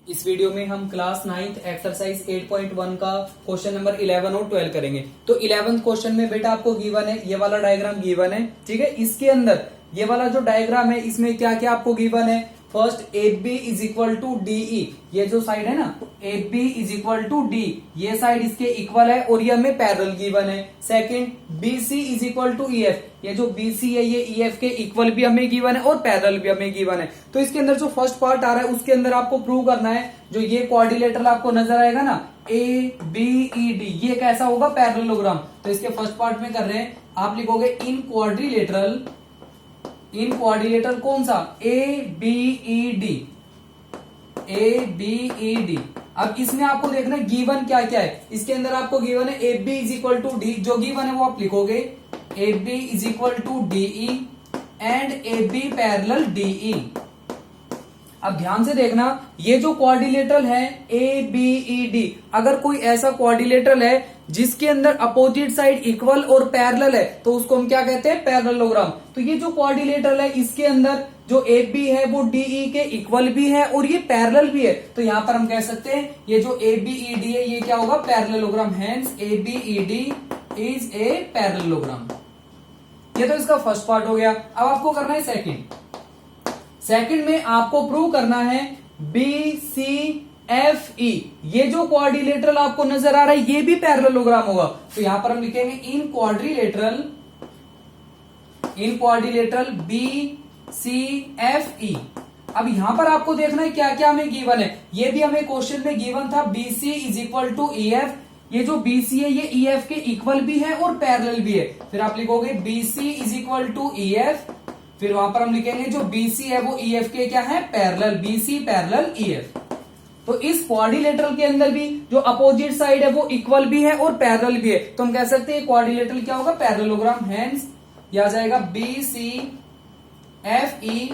इस वीडियो में हम क्लास 9th एक्सरसाइज 8.1 का क्वेश्चन नंबर 11 और 12 करेंगे। तो 11th क्वेश्चन में बेटा आपको गिवन है, ये वाला डायग्राम गिवन है, ठीक है। इसके अंदर ये वाला जो डायग्राम है इसमें क्या क्या आपको गिवन है। First A B is equal to D E, ये जो साइड है ना A B is equal to D, ये साइड इसके इक्वल है और ये हमें पैरेलल गिवन है। Second B C is equal to E F, ये जो बी सी है ये ई एफ के इक्वल भी हमें गिवन है और पैरेलल भी हमें गिवन है। तो इसके अंदर जो फर्स्ट पार्ट आ रहा है उसके अंदर आपको प्रूव करना है, जो ये क्वाड्रिलेटरल आपको नजर आएगा ना ए बी ई डी, ये कैसा होगा पैरेललोग्राम। तो इसके फर्स्ट पार्ट में कर रहे हैं, आप लिखोगे इन क्वाड्रिलेटरल कौन सा A B E D, A B E D. अब इसमें आपको देखना है गिवन क्या क्या है। इसके अंदर आपको गिवन है A B is equal to D, जो गिवन है वो आप लिखोगे A B is equal to D E and A B parallel D E. अब ध्यान से देखना, ये जो क्वाड्रिलेटरल है ए बी ई डी, अगर कोई ऐसा क्वाड्रिलेटरल है जिसके अंदर अपोजिट साइड इक्वल और पैरेलल है तो उसको हम क्या कहते हैं पैरेललोग्राम। तो ये जो क्वाड्रिलेटरल है इसके अंदर जो ए बी है वो डी ई के इक्वल भी है और ये पैरेलल भी है, तो यहां पर हम कह सकते हैं ये जो ए बी ई डी है ये क्या होगा parallelogram. Hence A B E D is a parallelogram. ये तो इसका फर्स्ट पार्ट हो गया। अब आपको करना है सेकंड में आपको प्रूव करना है बी सी एफ ई, ये जो क्वाड्रिलेटरल आपको नजर आ रहा है ये भी पैरेललोग्राम होगा। तो यहां पर हम लिखेंगे in quadrilateral B C F E. अब यहां पर आपको देखना है क्या क्या हमें गिवन है, ये भी हमें क्वेश्चन में गिवन था B C is equal to E F. ये जो बी सी है ये ई एफ के इक्वल भी है और पैरेलल भी है। फिर आप लिखोगे B C is equal to E F, फिर वहां पर हम लिखेंगे जो बी सी है वो ई एफ के क्या है parallel, B C parallel E F. तो इस क्वाड्रिलेटरल के अंदर भी जो अपोजिट साइड है वो इक्वल भी है और पैरेलल भी है, तो हम कह सकते हैं क्वाड्रिलेटरल क्या होगा पैरेललोग्राम। हेंस ये आ जाएगा B C F E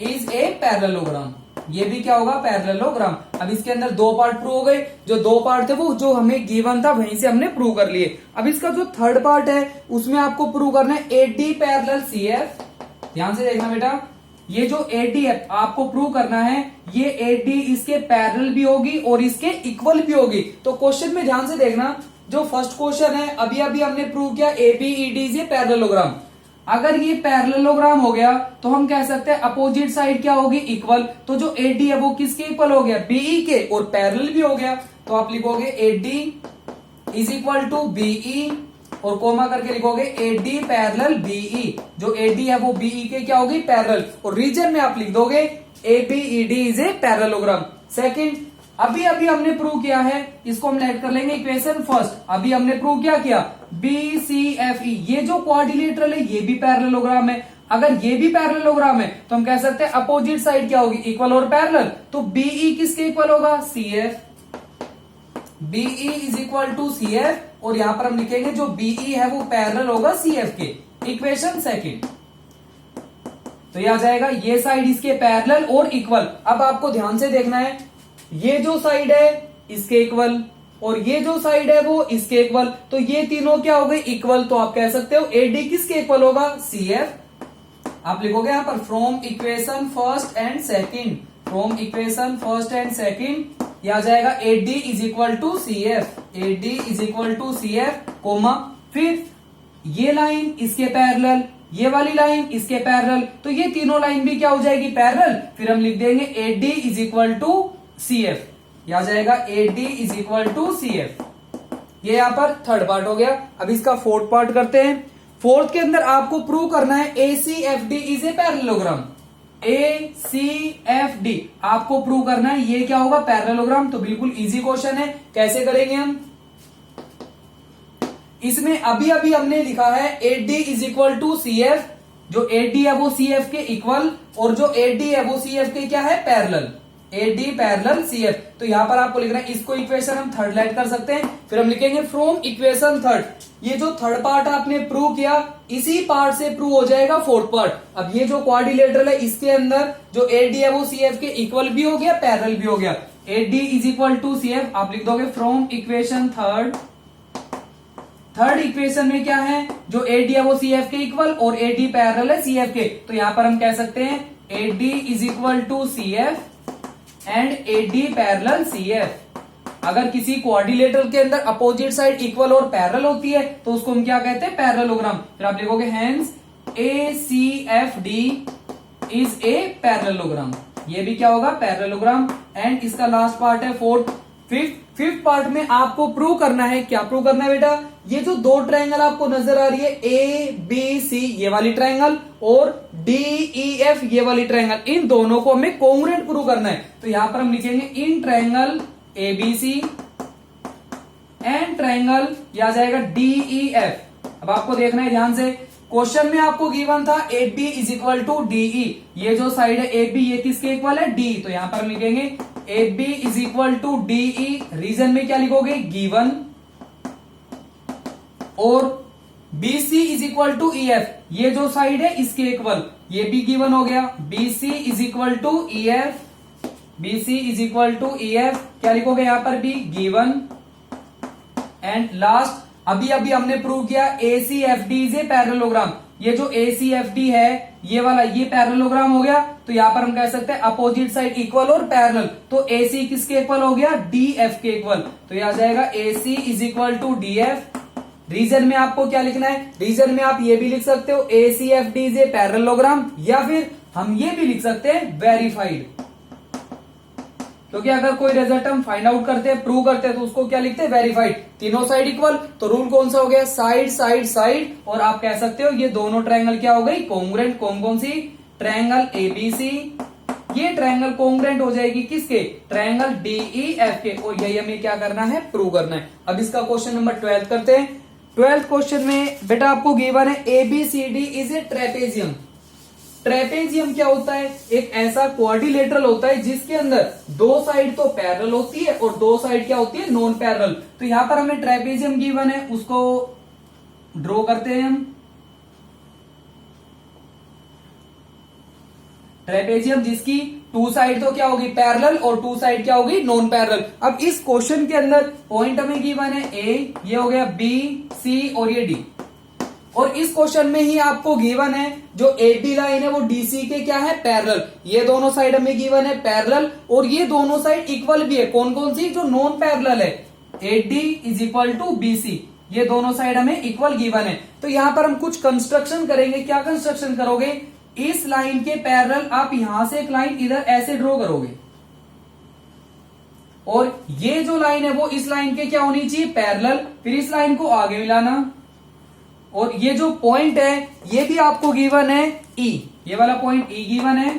is a parallelogram, ये भी क्या होगा पैरेललोग्राम। अब इसके अंदर दो पार्ट प्रूव हो गए, जो दो पार्ट थे वो जो हमें गिवन था वहीं से हमने प्रूव कर लिए। अब इसका जो थर्ड पार्ट है उसमें आपको प्रूव करना है A D parallel C F. ध्यान से देखना बेटा, ये जो ए डी है आपको प्रूव करना है ये ए डी इसके पैरेलल भी होगी और इसके इक्वल भी होगी। तो क्वेश्चन में ध्यान से देखना, जो फर्स्ट क्वेश्चन है अभी अभी हमने प्रूव किया ए बी ई डी ये पैरेललोग्राम। अगर ये पैरेललोग्राम हो गया तो हम कह सकते हैं अपोजिट साइड क्या होगी इक्वल। तो जो ए डी है वो किसके इक्वल हो गया बीई के और पैरेलल भी हो गया। तो आप लिखोगे A D is equal to B E और कोमा करके लिखोगे ए डी पैरेलल बीई, जो ए डी है वो बीई के क्या होगी पैरेलल, और रीजन में आप लिख दोगे A B E D is a parallelogram. Second, अभी अभी हमने प्रूव किया है, इसको हम ऐड कर लेंगे इक्वेशन फर्स्ट। अभी हमने प्रूव क्या किया बी सी एफ ई, ये जो क्वाड्रिलेटरल है ये भी पैरेललोग्राम है। अगर ये भी पैरेललोग्राम है तो हम कह सकते हैं अपोजिट साइड क्या होगी इक्वल और पैरेलल। तो बीई किसके इक्वल होगा C F, B E is equal to C F, और यहां पर हम लिखेंगे जो बीई है वो पैरेलल होगा सी एफ के। इक्वेशन सेकंड, तो यह आ जाएगा ये साइड इसके पैरेलल और इक्वल। अब आपको ध्यान से देखना है, ये जो साइड है इसके इक्वल और ये जो साइड है वो इसके इक्वल, तो ये तीनों क्या हो गए इक्वल। तो आप कह सकते हो ए डी किसके इक्वल होगा सी एफ। आप लिखोगे यहां पर from equation first and second, from equation first and second ये आ जाएगा A D is equal to C F, A D is equal to C F comma, फिर ये लाइन इसके पैरेलल, ये वाली लाइन इसके पैरेलल, तो ये तीनों लाइन भी क्या हो जाएगी पैरेलल। फिर हम लिख देंगे A D is equal to C F, यह आ जाएगा A D is equal to C F. ये यहां पर थर्ड पार्ट हो गया। अब इसका फोर्थ पार्ट करते हैं। फोर्थ के अंदर आपको प्रूव करना है A C F D is a parallelogram, A C F D आपको प्रूव करना है ये क्या होगा पैरेललोग्राम। तो बिल्कुल इजी क्वेश्चन है, कैसे करेंगे हम। इसमें अभी अभी हमने लिखा है A D is equal to C F, जो ए डी है वो सी एफ के इक्वल और जो ए डी है वो सी एफ के क्या है parallel, A D parallel C F. तो यहां पर आपको लिखना है, इसको इक्वेशन हम थर्ड लाइट कर सकते हैं। फिर हम लिखेंगे फ्रॉम इक्वेशन थर्ड, ये जो थर्ड पार्ट आपने प्रूव किया इसी पार्ट से प्रूव हो जाएगा फोर्थ पार्ट। अब ये जो क्वाड्रिलेटरल है इसके अंदर जो ए डी है वो सी एफ के इक्वल भी हो गया पैरेलल भी हो गया। A D is equal to C F आप लिख दोगे from equation third, third equation में क्या है जो ए डी है वो सी एफ के इक्वल और ए डी पैरेलल है सी एफ के। तो यहां पर हम कह सकते हैं A D is equal to C F and AD parallel CF। अगर किसी क्वाड्रिलेटरल के अंदर अपोजिट साइड इक्वल और पैरेलल होती है तो उसको हम क्या कहते हैं, पैरेललोग्राम। फिर आप लिखोगे hence ACFD is a parallelogram. ये भी क्या होगा, पैरेललोग्राम। एंड इसका लास्ट पार्ट है फोर्थ। फिफ्थ पार्ट में आपको प्रूव करना है, क्या प्रूव करना है बेटा, ये जो दो ट्रायंगल आपको नजर आ रही है ABC ये वाली ट्रायंगल और DEF ये वाली ट्रायंगल, इन दोनों को हमें कोंग्रुएंट प्रूव करना है। तो यहां पर हम लिखेंगे in triangle ABC and triangle या जाएगा DEF। अब आपको देखना है ध्यान से, क्वेश्चन में आपको गिवन था AB is equal to DE। ये जो साइड है AB ये किसके इक्वल है, D। तो यहां पर हम लिखेंगे AB is equal to DE। Reason में क्या लिखोगे, गिवन। और BC is equal to EF, ये जो साइड है इसके इक्वल, ये भी गिवन हो गया। BC is equal to EF, BC is equal to EF क्या लिखोगे यहां पर भी, गिवन। एंड लास्ट अभी हमने प्रूव किया ACFD इज ए पैरेललोग्राम। ये जो ACFD है ये वाला, ये पैरेललोग्राम हो गया। तो यहां पर हम कह सकते हैं अपोजिट साइड इक्वल और पैरेलल। तो AC किसके इक्वल हो गया, DF के इक्वल। तो यह आ जाएगा AC is equal to DF। Reason में आपको क्या लिखना है, रीजन में आप ये भी लिख सकते हो ACFD इज ए पैरेललोग्राम, या फिर हम ये भी लिख सकते हैं वेरीफाइड। क्योंकि अगर कोई रिजल्ट हम फाइंड आउट करते हैं, प्रूव करते हैं, तो उसको क्या लिखते हैं, वेरीफाइड। तीनों साइड इक्वल, तो रूल कौन सा हो गया, साइड साइड साइड। और आप कह सकते हो ये दोनों ट्रायंगल क्या हो गई, कोंग्रुएंट। कौन सी, ट्रायंगल ABC, ये ट्रायंगल कोंग्रुएंट हो जाएगी किसके, ट्रायंगल DEF के। और यही हमें क्या करना है, प्रूव करना है। अब इसका क्वेश्चन नंबर 12 करते हैं। 12th क्वेश्चन में बेटा आपको गिवन है ABCD is a trapezium. Trapezium क्या होता है, एक ऐसा क्वाड्रिलेटरल होता है जिसके अंदर दो साइड तो पैरेलल होती है और दो साइड क्या होती है, नॉन पैरेलल। तो यहां पर हमें ट्रेपेजियम गिवन है, उसको ड्रॉ करते हैं हम। ट्रेपेजियम जिसकी टू साइड तो क्या होगी, पैरेलल, और टू साइड क्या होगी, नॉन पैरेलल। अब इस क्वेश्चन के अंदर पॉइंट हमें गिवन है A, ये हो गया B, C और ये D। और इस क्वेश्चन में ही आपको गिवन है जो AB लाइन है वो DC के क्या है, पैरेलल। ये दोनों साइड हमें गिवन है पैरेलल, और ये दोनों साइड इक्वल भी है। कौन सी, जो नॉन पैरेलल है, AD is equal to BC। ये दोनों साइड हमें इक्वल गिवन है। तो यहां पर हम कुछ कंस्ट्रक्शन करेंगे। क्या कंस्ट्रक्शन करोगे, इस लाइन के पैरेलल आप यहां से एक लाइन इधर ऐसे ड्रॉ करोगे, और ये जो लाइन है वो इस लाइन के क्या होनी चाहिए, पैरेलल। फिर इस लाइन को आगे मिलाना, और ये जो पॉइंट है ये भी आपको गिवन है E, ये वाला पॉइंट E गिवन है,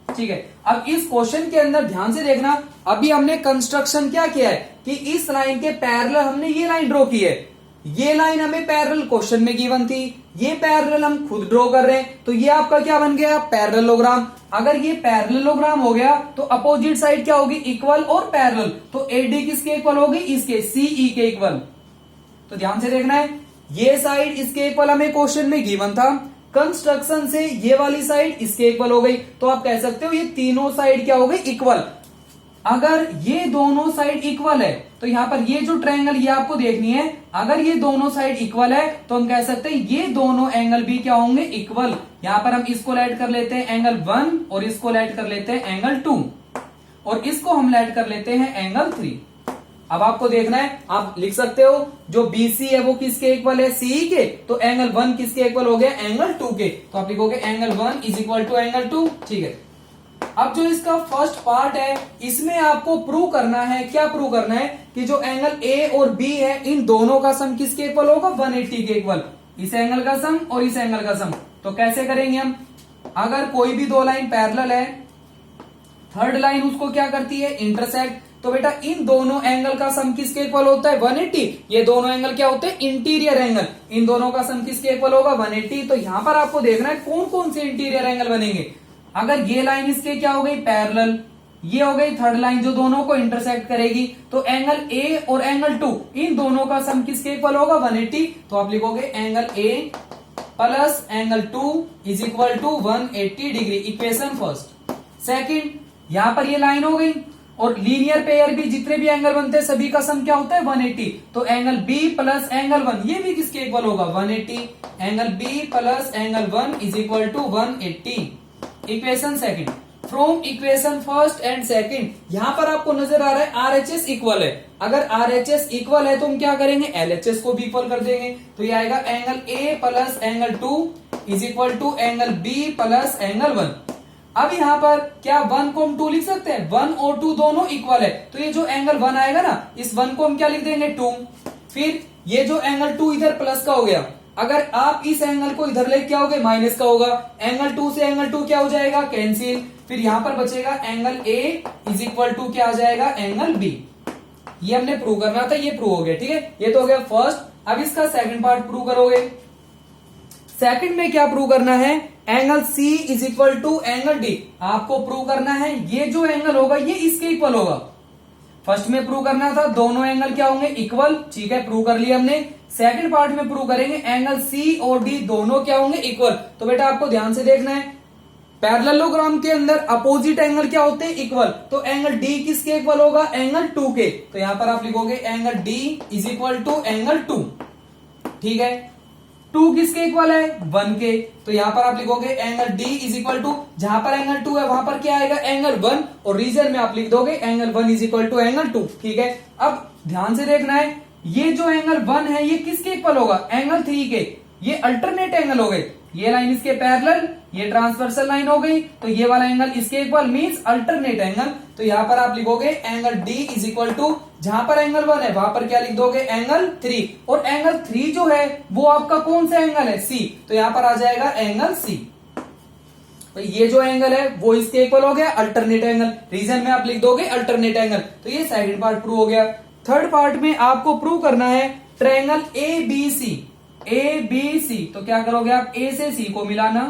ठीक है। अब इस क्वेश्चन के अंदर ध्यान से देखना, अभी हमने कंस्ट्रक्शन क्या किया है कि इस लाइन के पैरेलल हमने ये लाइन ड्रॉ की है। ये लाइन हमें पैरेलल क्वेश्चन में गिवन थी, ये पैरेलल हम खुद ड्रॉ कर रहे हैं, तो ये आपका क्या बन गया, पैरेललोग्राम। अगर ये पैरेललोग्राम हो गया तो अपोजिट साइड क्या होगी, इक्वल और पैरेलल। तो AD किसके इक्वल होगी, इसके, CE के इक्वल। तो ध्यान से देखना है, ये साइड इसके इक्वल हमें क्वेश्चन में गिवन था। कंस्ट्रक्शन से ये वाली साइड इसके इक्वल हो गई, तो आप कह सकते हो ये तीनों साइड क्या हो गई, इक्वल। अगर ये दोनों साइड इक्वल है तो यहां पर ये जो ट्रायंगल ये आपको देखनी है, अगर ये दोनों साइड इक्वल है तो हम कह सकते हैं ये दोनों एंगल भी क्या होंगे, इक्वल। यहां पर हम इसको ऐड कर लेते हैं एंगल 1, और इसको ऐड कर लेते हैं एंगल 2, और इसको हम ऐड कर लेते हैं एंगल 3। अब आपको देखना है, आप लिख सकते हो जो BC है वो किसके इक्वल है, CE के। तो एंगल 1 किसके इक्वल हो गया, एंगल 2 के। तो आप लिखोगे angle 1 is equal to angle 2, ठीक है। अब जो इसका फर्स्ट पार्ट है इसमें आपको प्रूव करना है, क्या प्रूव करना है कि जो एंगल A और B है इन दोनों का सम किसके इक्वल होगा, 180 के इक्वल। इस एंगल का सम और इस एंगल का सम। तो कैसे करेंगे हम, अगर कोई भी दो लाइन पैरेलल है, थर्ड लाइन उसको क्या करती है, इंटरसेक्ट। तो बेटा इन दोनों एंगल का सम किसके इक्वल होता है, 180। ये दोनों एंगल क्या होते हैं, इंटीरियर एंगल। इन दोनों का सम किसके इक्वल होगा, 180। तो यहां पर आपको देखना है कौन कौन से इंटीरियर एंगल बनेंगे। अगर ये लाइन इसके क्या हो गई, पैरेलल, ये हो गई थर्ड लाइन जो दोनों को इंटरसेक्ट करेगी, तो एंगल A और एंगल 2 इन दोनों का सम किसके इक्वल होगा, 180। तो आप लिखोगे angle A plus angle 2 is equal to 180 degree. Equation first. Second, यहां पर ये लाइन हो गई, और लीनियर पेयर भी जितने भी एंगल बनते हैं सभी का सम क्या होता है, 180। तो एंगल B प्लस एंगल 1 ये भी किसके इक्वल होगा, 180। Angle B plus angle 1 is equal to 180। Equation second. From equation first and second यहां पर आपको नजर आ रहा है आरएचएस इक्वल है। अगर आरएचएस इक्वल है तो हम क्या करेंगे, एलएचएस को भी इक्वल कर देंगे। तो ये आएगा angle A plus angle 2 is equal to angle B plus angle 1। अब यहां पर क्या 1 को हम 2 लिख सकते हैं, 1 और 2 दोनों इक्वल है, तो ये जो एंगल 1 आएगा ना, इस 1 को हम क्या लिख देंगे 2। फिर ये जो एंगल 2 इधर प्लस का हो गया, अगर आप इस एंगल को इधर लेके आओगे माइनस का होगा, एंगल 2 से एंगल 2 क्या हो जाएगा, कैंसिल। फिर यहां पर बचेगा angle A is equal to क्या आ जाएगा, एंगल बी। ये हमने प्रूव करना था, ये प्रूव हो गया। ठीक है, ये तो हो गया फर्स्ट। अब इसका सेकंड पार्ट प्रूव करोगे। सेकंड में क्या प्रूव करना है, angle C is equal to angle D. आपको प्रूव करना है ये जो एंगल होगा ये इसके इक्वल होगा। फर्स्ट में प्रूव करना था दोनों एंगल क्या होंगे, इक्वल। ठीक है, प्रूव कर लिया हमने। सेकंड पार्ट में प्रूव करेंगे एंगल सी और डी दोनों क्या होंगे, इक्वल। तो बेटा आपको ध्यान से देखना है, पैरेललोग्राम के अंदर अपोजिट एंगल क्या होते हैं, इक्वल। तो एंगल डी किसके इक्वल होगा, एंगल 2 के। तो यहां पर आप लिखोगे angle D is equal to angle 2। ठीक है, 2 किसके इक्वल है, 1 के। तो यहां पर आप लिखोगे angle D is equal to, जहां पर एंगल 2 है वहां पर क्या आएगा, एंगल 1, और रीजन में आप लिख दोगे angle 1 is equal to angle 2। ठीक है, अब ध्यान से देखना है, ये जो एंगल 1 है ये किसके इक्वल होगा, एंगल 3 के। ये अल्टरनेट एंगल हो गए, ये लाइन इसके पैरेलल, ये ट्रांसवर्सल लाइन हो गई, तो ये वाला एंगल इसके इक्वल मींस अल्टरनेट एंगल। तो यहां पर आप लिखोगे angle D is equal to, जहां पर एंगल 1 है वहां पर क्या लिख दोगे, एंगल 3। और एंगल 3 जो है वो आपका कौन सा एंगल है, सी। तो यहां पर आ जाएगा एंगल सी। तो ये जो एंगल है वो इसके इक्वल हो गया, अल्टरनेट एंगल। रीजन में आप लिख दोगे अल्टरनेट एंगल। तो ये सेकंड पार्ट प्रूव हो गया। थर्ड पार्ट में आपको प्रूव करना है triangle A B C. A B C, तो क्या करोगे आप, ए से सी को मिलाना,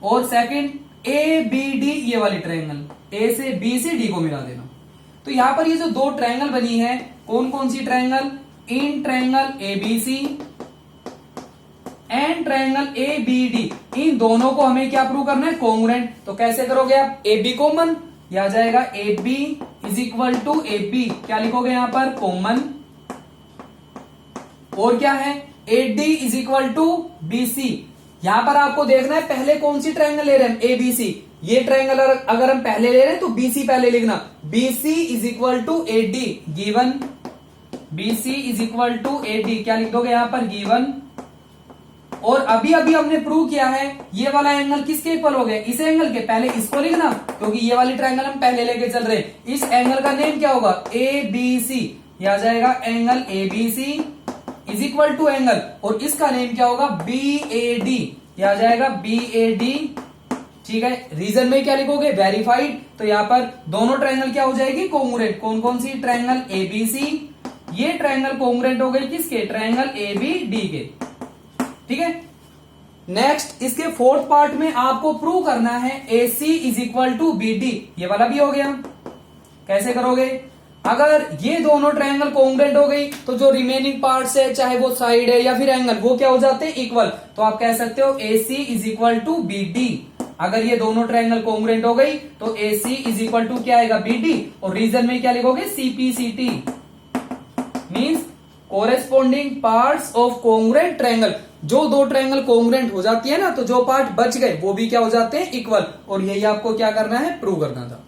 और सेकंड ए बी डी, ये वाली ट्रायंगल ए से बी से डी को मिला देना। तो यहां पर ये जो दो ट्रायंगल बनी है, कौन कौन सी ट्रायंगल, इन triangle A B C and triangle A B D, इन दोनों को हमें क्या प्रूव करना है, कोंग्रुएंट। तो कैसे करोगे आप, ए बी कॉमन, यह आ जाएगा A B is equal to A B, क्या लिखोगे यहां पर, कॉमन। और क्या है, A D is equal to B C. यहां पर आपको देखना है पहले कौन सी ट्रायंगल ले रहे हैं, ए बी सी। ये ट्रायंगल अगर हम पहले ले रहे हैं तो बी सी पहले लिखना, B C is equal to A D given, B C is equal to A D, क्या लिख दोगे यहां पर, गिवन। और अभी अभी हमने प्रूव किया है ये वाला एंगल किसके इक्वल हो गया, इस एंगल के। पहले इसको लिखना क्योंकि ये वाली ट्रायंगल हम पहले लेके चल रहे हैं। इस एंगल का नेम क्या होगा, ए बी सी, यह आ जाएगा angle A B C is equal to angle, और इसका नेम क्या होगा, बी ए डी, यह आ जाएगा बी ए डी। ठीक है, रीजन में क्या लिखोगे, वेरीफाइड। तो यहां पर दोनों ट्रायंगल क्या हो जाएगी, कोंग्रुएंट। कौन कौन सी, ट्रायंगल ए बी सी, ये ट्रायंगल कोंग्रुएंट हो गई किसके, ट्रायंगल ए बी डी के। ठीक है, नेक्स्ट इसके फोर्थ पार्ट में आपको प्रूव करना है A C is equal to B D, ये वाला भी हो गया। कैसे करोगे, अगर ये दोनों ट्रायंगल कोंग्रुएंट हो गई तो जो रिमेनिंग पार्ट्स है, चाहे वो साइड है या फिर एंगल, वो क्या हो जाते हैं, इक्वल। तो आप कह सकते हो A C is equal to B D. अगर ये दोनों ट्रायंगल कोंग्रुएंट हो गई तो A C is equal to क्या आएगा, बी डी, और रीजन में क्या लिखोगे, CPCT means corresponding parts of congruent triangle. जो दो ट्रायंगल कोंग्रुएंट हो जाती है ना, तो जो पार्ट बच गए वो भी क्या हो जाते हैं, इक्वल। और यही आपको क्या करना है, प्रूव करना था।